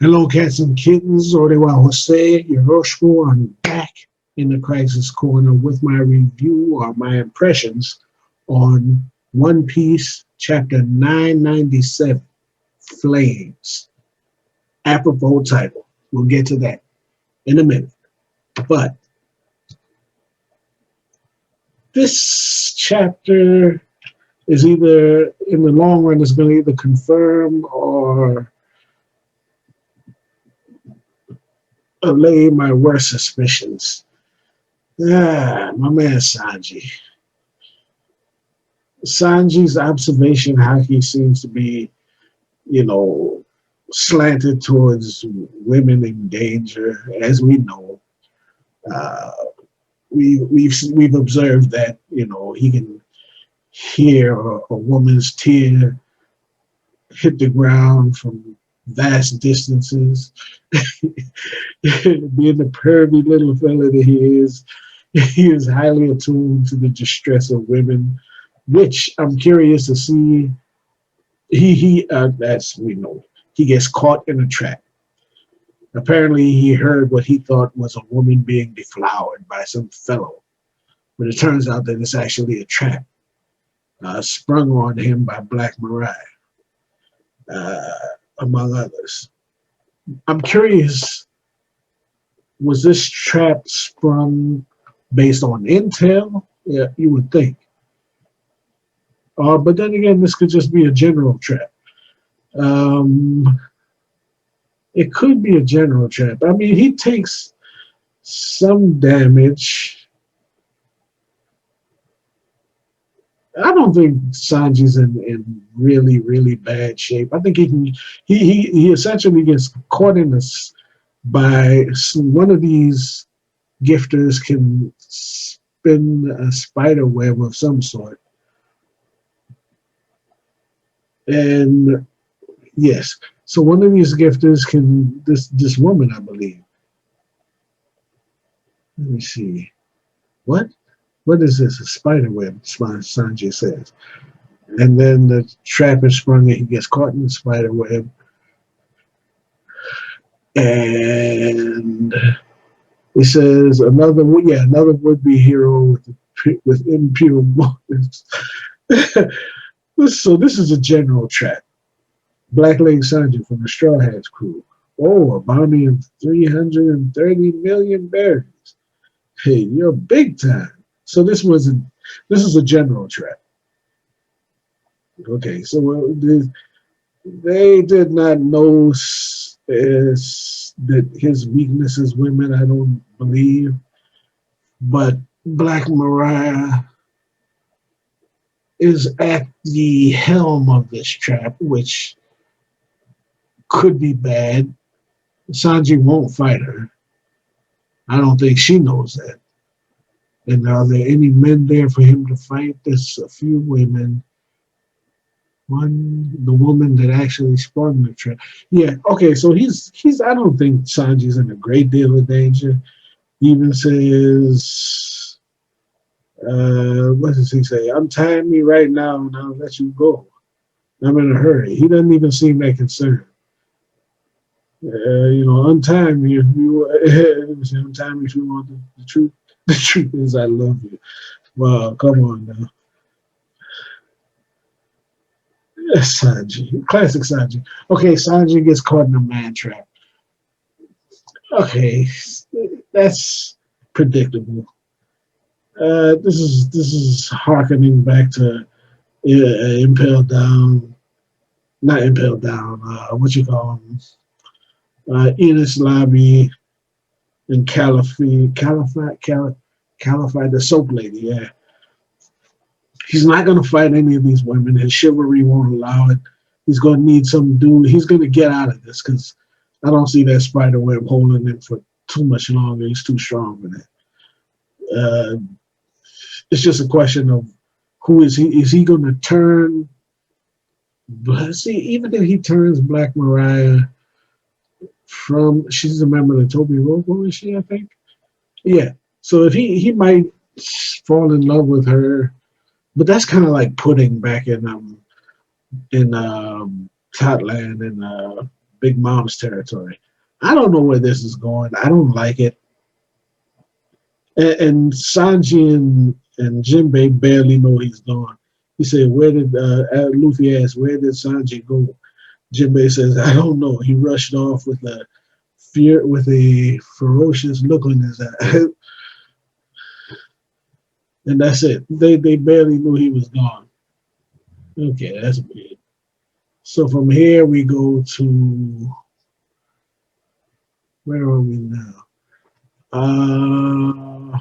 Hello, cats and kittens. Orewa Jose, Yoroshku. I'm back in the Crisis Corner with my review or my impressions on One Piece Chapter 997, Flames. Apropos title. We'll get to that in a minute. But this chapter is either, in the long run, is going to either confirm or allay my worst suspicions. My man Sanji. Sanji's observation, how he seems to be, you know, slanted towards women in danger, as we know. Uh, we've observed that, he can hear a woman's tear hit the ground from vast distances. Being the pervy little fella that he is highly attuned to the distress of women, which I'm curious to see. As we know, he gets caught in a trap. Apparently, he heard what he thought was a woman being deflowered by some fellow, but it turns out that it's actually a trap sprung on him by Black Mariah, uh, among others. I'm curious, was this trap sprung based on intel? Yeah, you would think. But then again, this could just be a general trap. Um, it could be a general trap. I mean, he takes some damage. I don't think Sanji's in really, really bad shape. I think he essentially gets caught in this by one of these gifters can spin a spider web of some sort. And yes, so one of these gifters can this woman, I believe. Let me see. What? What is this? A spider web, Sanji says. And then the trap is sprung and he gets caught in the spider web. And it says another would-be hero with impure motives. So this is a general trap. Blackleg Sanji from the Straw Hats crew. Oh, a bounty of 330 million berries. Hey, you're big time. So this is a general trap. Okay, so they did not know that his weakness is women, I don't believe. But Black Mariah is at the helm of this trap, which could be bad. Sanji won't fight her. I don't think she knows that. And are there any men there for him to fight? There's a few women. The woman that actually sprung the trap. Yeah, okay, so he's I don't think Sanji's in a great deal of danger. He even says, what does he say? Untie me right now and I'll let you go. I'm in a hurry. He doesn't even seem that concerned. Untie me if you untie me if you want the truth. The truth is I love you. Wow, come on now. Yes, Sanji. Classic Sanji. Okay, Sanji gets caught in a man trap. Okay, that's predictable. This is harkening back to Impel Down, not Impel Down. What you call them? Enos Lobby and Caliphate, the soap lady. Yeah, he's not gonna fight any of these women. His chivalry won't allow it. He's gonna need some dude. He's gonna get out of this because I don't see that spider web holding him for too much longer. He's too strong for that. Uh, it's just a question of who is he? Is he going to turn? See, even if he turns Black Mariah she's a member of the Toby Robo, is she? I think. Yeah. So if he might fall in love with her, but that's kind of like Pudding back in Totland and Big Mom's territory. I don't know where this is going. I don't like it. And Sanji and Jinbei barely know he's gone. He said, "Where did Luffy asked, where did Sanji go?" Jinbei says, "I don't know. He rushed off with a ferocious look on his eye." And that's it. They barely knew he was gone. Okay, that's weird. So from here we go to where are we now? Uh,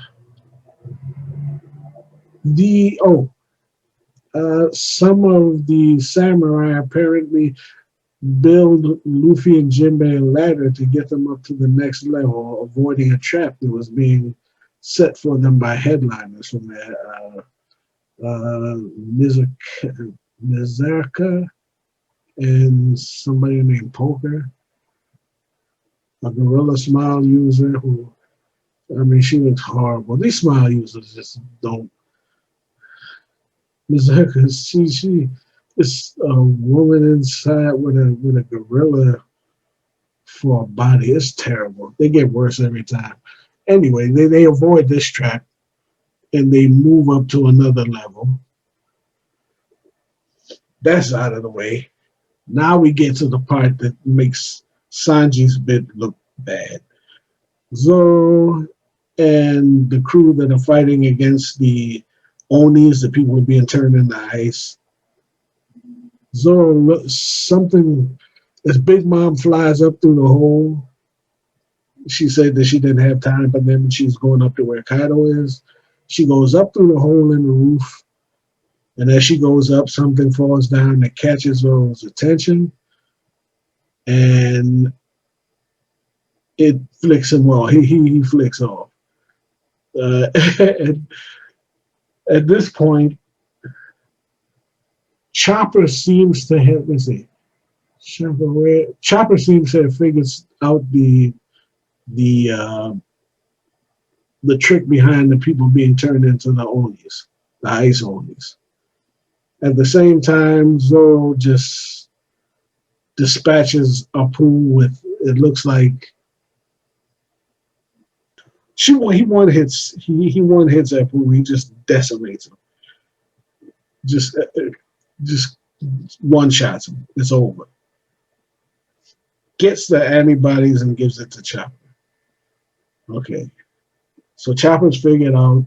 the some of the samurai apparently build Luffy and Jinbei a ladder to get them up to the next level, avoiding a trap that was being set for them by headliners from the Mizaka and somebody named Poker, a gorilla smile user who, I mean, she looks horrible. These smile users just don't. Mizaka, she is a woman inside with a gorilla for a body. It's terrible. They get worse every time. Anyway, they avoid this trap and they move up to another level. That's out of the way. Now we get to the part that makes Sanji's bit look bad. Zoro and the crew that are fighting against the Onis, the people being turned into ice. Zoro, something, as Big Mom flies up through the hole, she said that she didn't have time for them and she's going up to where Kaido is. She goes up through the hole in the roof, and as she goes up, something falls down that catches Zoro's attention, and it flicks him off. He flicks off. And at this point, Chopper seems to have, let's see, Chopper seems to have figured out the uh, the trick behind the people being turned into the Onis, the ice Onis. At the same time, Zoro just dispatches Apu with, it looks like he one hits he one hits Apu. He just decimates him. Just one shots him. It's over. Gets the antibodies and gives it to Chopper. Okay, so Chopper's figured out,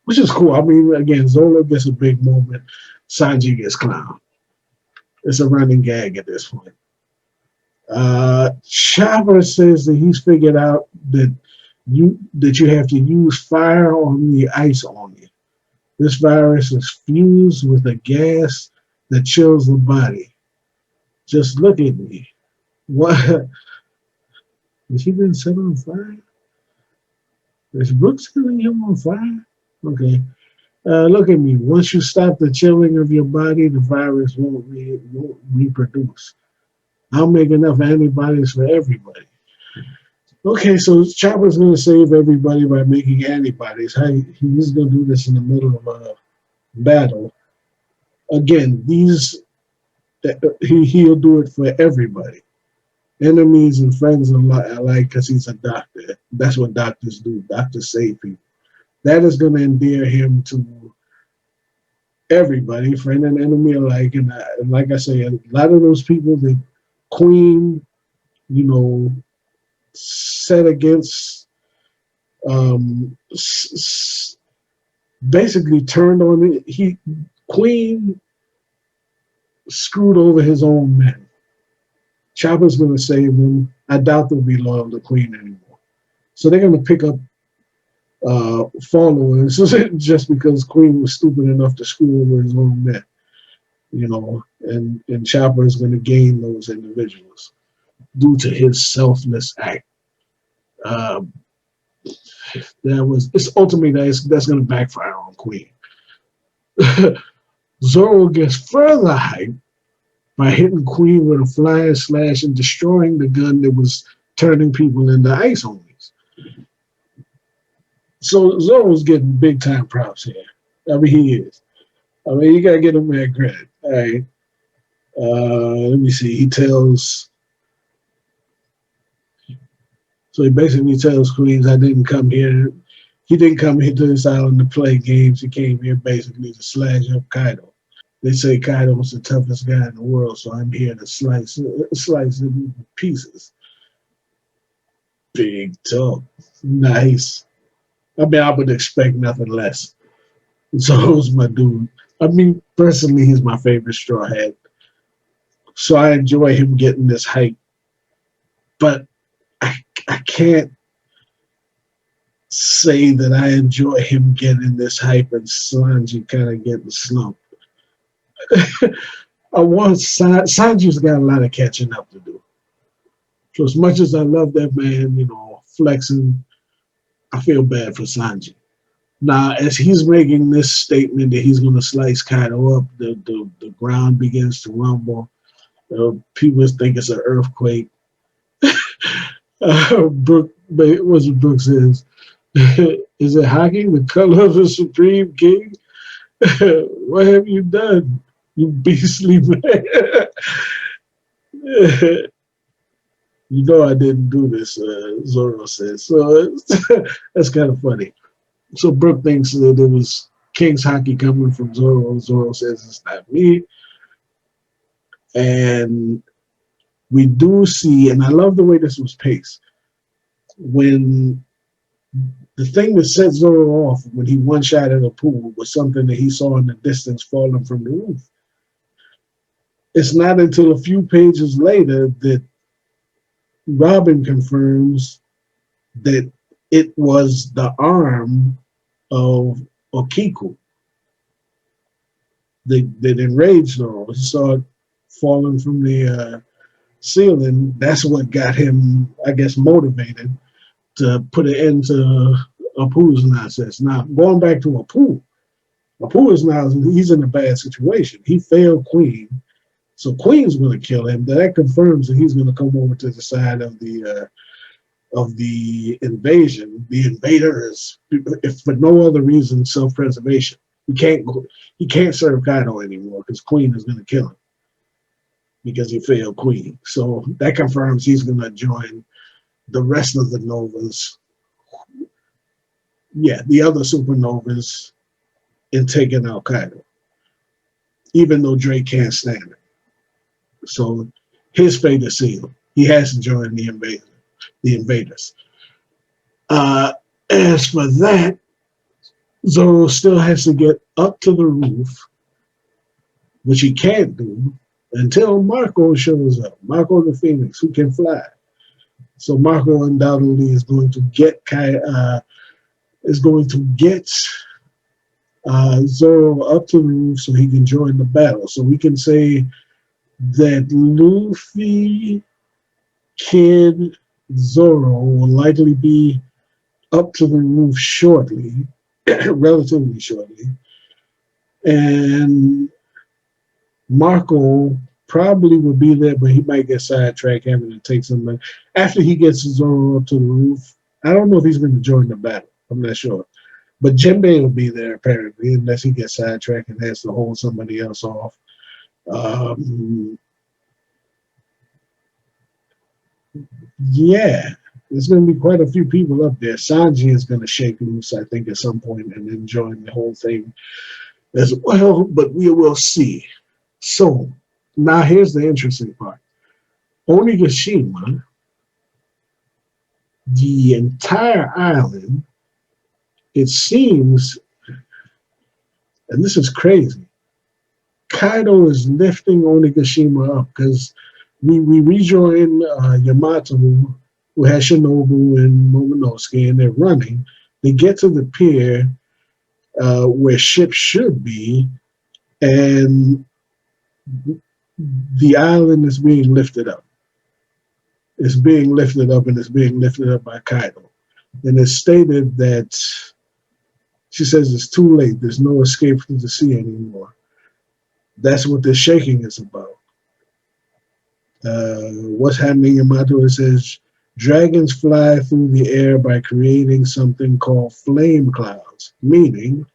which is cool. I mean, again, Zoro gets a big moment. Sanji gets clowned. It's a running gag at this point. Chopper says that he's figured out that you have to use fire on the ice on you. This virus is fused with a gas that chills the body. Just look at me. What? Has he been set on fire? Is Brooks setting him on fire? Okay. Look at me. Once you stop the chilling of your body, the virus won't reproduce. I'll make enough antibodies for everybody. Okay, so Chopper's going to save everybody by making antibodies. He's going to do this in the middle of a battle. Again, he'll do it for everybody. Enemies and friends alike, because he's a doctor. That's what doctors do. Doctors save people. That is going to endear him to everybody, friend and enemy alike. And like I say, a lot of those people that Queen, you know, set against, basically turned on it. Queen screwed over his own men. Chopper's going to save them. I doubt they'll be loyal to Queen anymore. So they're going to pick up followers just because Queen was stupid enough to screw over his own men, you know, and Chopper is going to gain those individuals due to his selfless act. It's ultimately that's going to backfire on Queen. Zoro gets further hyped by hitting Queen with a flying slash and destroying the gun that was turning people into ice homies. So Zoro's getting big time props here. I mean, he is. I mean, you gotta get him mad credit. All right. Let me see. He tells So he basically tells Queens, I didn't come here. He didn't come here to this island to play games. He came here basically to slash up Kaido. They say Kaido was the toughest guy in the world, so I'm here to slice him into pieces. Big talk. Nice. I mean, I would expect nothing less. Zoro's my dude. I mean, personally, he's my favorite Straw Hat. So I enjoy him getting this hype. But I can't say that I enjoy him getting this hype and Sanji kind of getting slumped. I want Sanji's got a lot of catching up to do. So as much as I love that man, flexing, I feel bad for Sanji. Now, as he's making this statement that he's going to slice Kaido up, the ground begins to rumble. People think it's an earthquake. Brooke, what's it Brooke says? Is it hockey, the color of the Supreme King? What have you done, you beastly man? You know I didn't do this, Zoro says. So that's kind of funny. So Brooke thinks that it was King's hockey coming from Zoro. Zoro says it's not me. And we do see, and I love the way this was paced, when the thing that set Zoro off when he one shot at a pool was something that he saw in the distance falling from the roof. It's not until a few pages later that Robin confirms that it was the arm of Okiku that enraged Zoro. He saw it falling from the ceiling. That's what got him, I guess, motivated to put an end to Apu's nonsense. Now, going back to Apu is now, he's in a bad situation. He failed Queen, so Queen's going to kill him. That confirms that he's going to come over to the side of the invasion. The invader is, if for no other reason, self-preservation. He can't serve Kaido anymore because Queen is going to kill him because he failed Queen. So that confirms he's going to join the rest of the Novas. Yeah, the other supernovas in taking out Kaido, even though Drake can't stand it. So his fate is sealed. He has to join the invaders. As for that, Zoro still has to get up to the roof, which he can't do until Marco shows up. Marco the Phoenix, who can fly. So Marco undoubtedly is going to get Zoro up to the roof so he can join the battle. So we can say that Luffy, Kid, Zoro will likely be up to the roof shortly, relatively shortly. And Marco probably will be there, but he might get sidetracked having to take somebody. After he gets Zoro up to the roof, I don't know if he's going to join the battle. I'm not sure. But Jinbei will be there apparently, unless he gets sidetracked and has to hold somebody else off. Yeah, there's going to be quite a few people up there. Sanji is going to shake loose, I think, at some point and then join the whole thing as well, but we will see. So, now here's the interesting part. Onigashima, the entire island, it seems, and this is crazy, Kaido is lifting Onigashima up because we rejoin Yamato, who has Shinobu and Momonosuke, and they're running. They get to the pier where ships should be, and the island is being lifted up. It's being lifted up, and it's being lifted up by Kaido. And it's stated that she says it's too late. There's no escape from the sea anymore. That's what the shaking is about. What's happening in Yamato? It says dragons fly through the air by creating something called flame clouds, meaning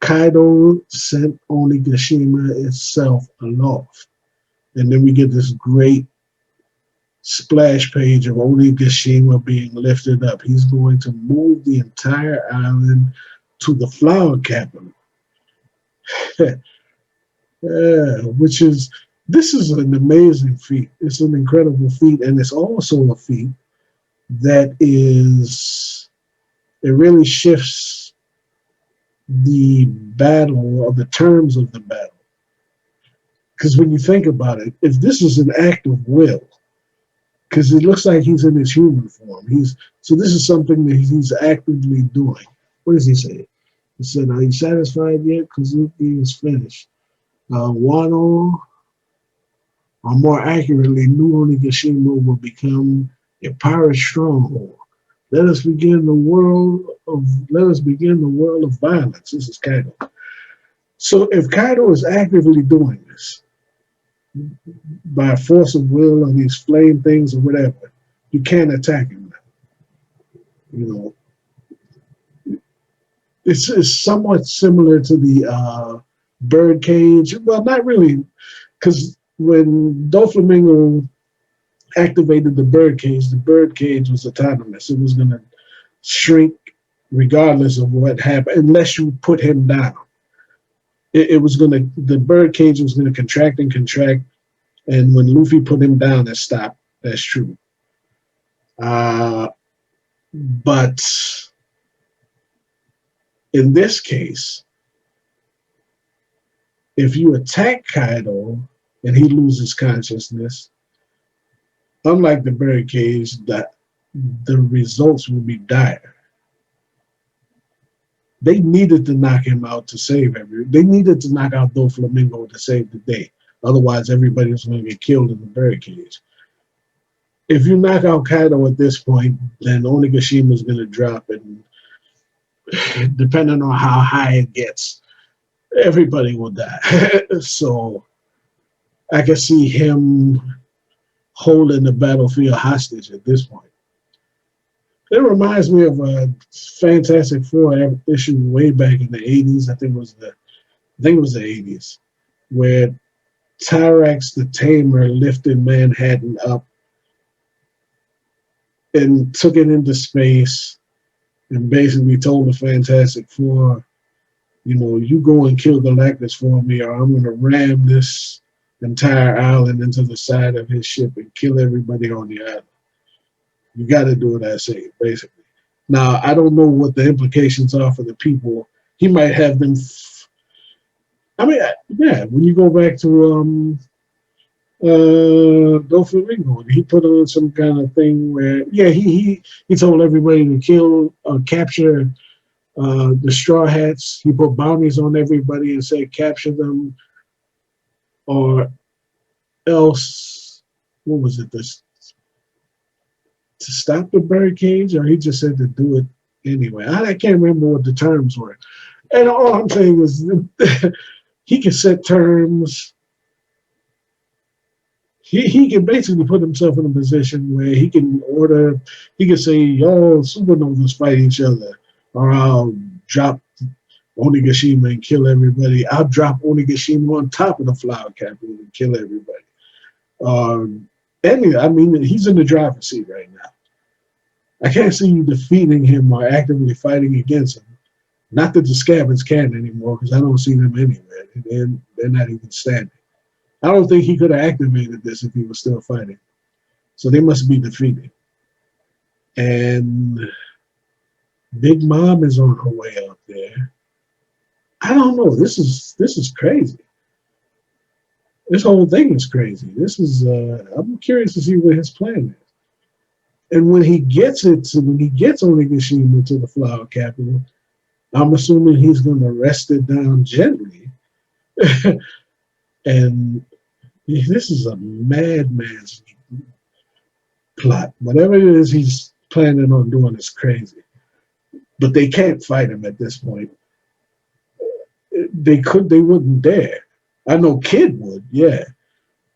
Kaido sent Onigashima itself aloft. And then we get this great splash page of Onigashima being lifted up. He's going to move the entire island to the flower capital. Which is this is an amazing feat. It's an incredible feat, and it's also a feat that is it really shifts the battle or the terms of the battle. Because when you think about it, if this is an act of will, because it looks like he's in his human form, this is something that he's actively doing. What does he say? He said, "Are you satisfied yet? Kazuki is finished. Wano, or more accurately, New Onigashima will become a pirate stronghold. Let us begin the world of violence." This is Kaido. So if Kaido is actively doing this by force of will and these flame things or whatever, you can't attack him now. You know, it's somewhat similar to the bird cage. Well, not really, because when Doflamingo activated the bird cage was autonomous. It was going to shrink regardless of what happened, unless you put him down. It was going to, the bird cage was going to contract and contract, and when Luffy put him down, it stopped. That's true. But in this case, if you attack Kaido and he loses consciousness, unlike the bird cage, that the results will be dire. They needed to knock him out to save They needed to knock out Doflamingo to save the day. Otherwise, everybody was going to get killed in the bird cage. If you knock out Kaido at this point, then Onigashima is going to drop, and depending on how high it gets, everybody will die. So I can see him holding the battlefield hostage at this point. It reminds me of a Fantastic Four issue way back in the '80s. I think it was the '80s, where Tyrax the Tamer lifted Manhattan up and took it into space and basically told the Fantastic Four, you go and kill Galactus for me, or I'm going to ram this entire island into the side of his ship and kill everybody on the island. You got to do what I say, basically. Now, I don't know what the implications are for the people. He might have them. When you go back to Doflamingo, he put on some kind of thing where, he told everybody to kill or capture the Straw Hats. He put bounties on everybody and said capture them, or else, what was it? This to stop the bird cage, or he just said to do it anyway. I can't remember what the terms were. And all I'm saying is he can set terms. He can basically put himself in a position where he can say, y'all supernovas fight each other, or I'll drop Onigashima and kill everybody. I'll drop Onigashima on top of the flower capital and kill everybody. He's in the driver's seat right now. I can't see you defeating him or actively fighting against him. Not that the Scabbers can anymore, because I don't see them anywhere. They're not even standing. I don't think he could have activated this if he was still fighting. So they must be defeated. And Big Mom is on her way up there. I don't know. This is crazy. This whole thing is crazy. I'm curious to see what his plan is. And when he gets Onigashima to the flower capital, I'm assuming he's going to rest it down gently. And this is a madman's plot. Whatever it is he's planning on doing is crazy. But they can't fight him at this point. They wouldn't dare. I know Kid would, yeah.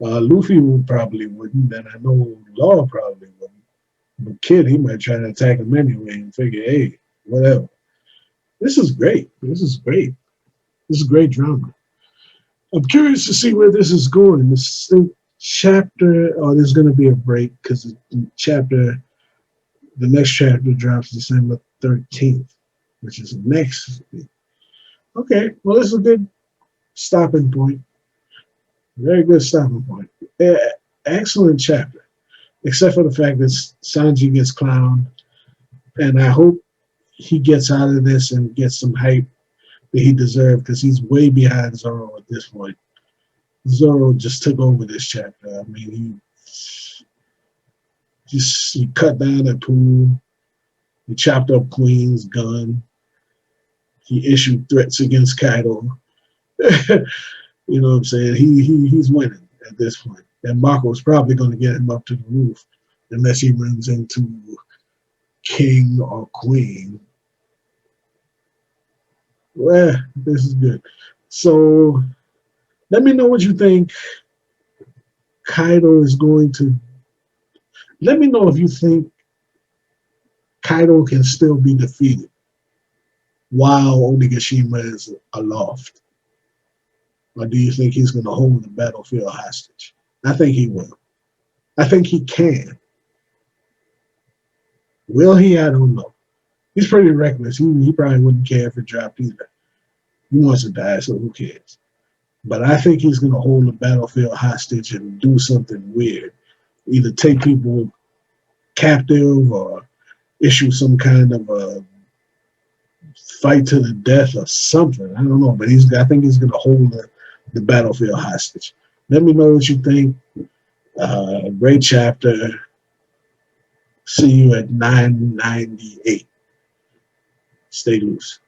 Luffy probably wouldn't, and I know Law probably wouldn't. But Kid, he might try to attack him anyway and figure, hey, whatever. This is great. This is great drama. I'm curious to see where this is going. chapter. Oh, there's going to be a break because the next chapter drops December 13th, which is next week. Okay, well, this is a good stopping point. Very good stopping point. Eh, Excellent chapter, except for the fact that Sanji gets clowned, and I hope he gets out of this and gets some hype that he deserved because he's way behind Zoro at this point. Zoro just took over this chapter. I mean, he cut down that pool. He chopped up Queen's gun. He issued threats against Kaido. You know what I'm saying? He's winning at this point. And Marco's probably going to get him up to the roof unless he runs into King or Queen. Well, this is good. So let me know what you think Kaido is going to. Let me know if you think Kaido can still be defeated while Onigashima is aloft. Or do you think he's going to hold the battlefield hostage? I think he will. I think he can. Will he? I don't know. He's pretty reckless. He probably wouldn't care if it dropped either. He wants to die, so who cares? But I think he's going to hold the battlefield hostage and do something weird. Either take people captive or issue some kind of a fight to the death or something. I don't know. But I think he's going to hold the battlefield hostage. Let me know what you think. Great chapter. See you at 998. Stay loose.